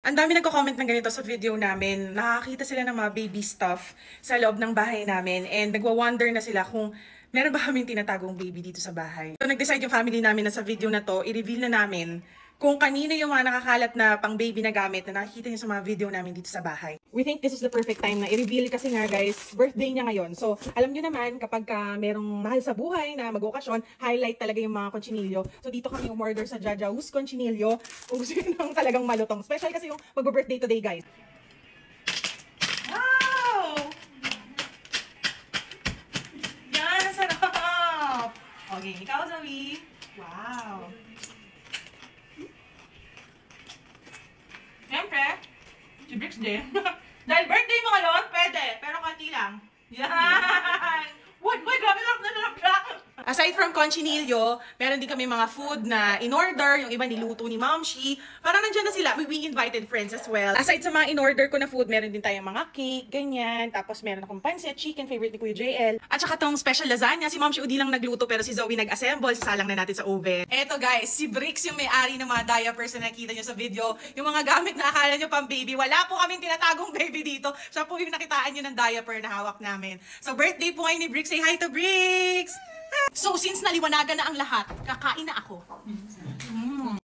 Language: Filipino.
Ang dami nagko-comment ng ganito sa video namin. Nakakita sila ng mga baby stuff sa loob ng bahay namin and nagwa-wonder na sila kung meron ba kaming tinatagong baby dito sa bahay. So nag-decide yung family namin na sa video na to, i-reveal na namin kung kanino yung mga nakakalat na pang baby na gamit na nakikita niyo sa mga video namin dito sa bahay. We think this is the perfect time na i-reveal kasi nga guys, birthday niya ngayon. So alam niyo naman kapag merong mahal sa buhay na mag-okasyon, highlight talaga yung mga conchinillo. So dito kami umorder sa Jaja Who's Conchinillo kung gusto niyo ng talagang malutong. Special kasi yung mag-birthday today guys. Wow! Yan, ang sarap! Okay, ikaw Zoe. Wow! Siyempre, si Bricks din. Dahil birthday mo ngayon, pwede. Pero konti lang. Yan! Uy, grabe na siya! Aside from conchinillo, meron din kami mga food na in-order. Yung iba niluto ni Momshi. Parang nandiyan na sila. We invited friends as well. Aside sa mga in-order ko na food, meron din tayong mga cake, ganyan. Tapos meron akong pancit, chicken, favorite ni Kuya JL. At saka tong special lasagna. Si Momshi Udi lang nagluto pero si Zoe nag-assemble. Sasalang na natin sa oven. Eto guys, si Bricks yung may-ari ng mga diapers na nakita nyo sa video. Yung mga gamit na akala nyo pang baby. Wala po kaming tinatagong baby dito. Siya po yung nakitaan nyo ng diaper na hawak namin. So birthday po ngayon ni Bricks. Say hi to Bricks! So, since naliwanagan na ang lahat, kakain na ako.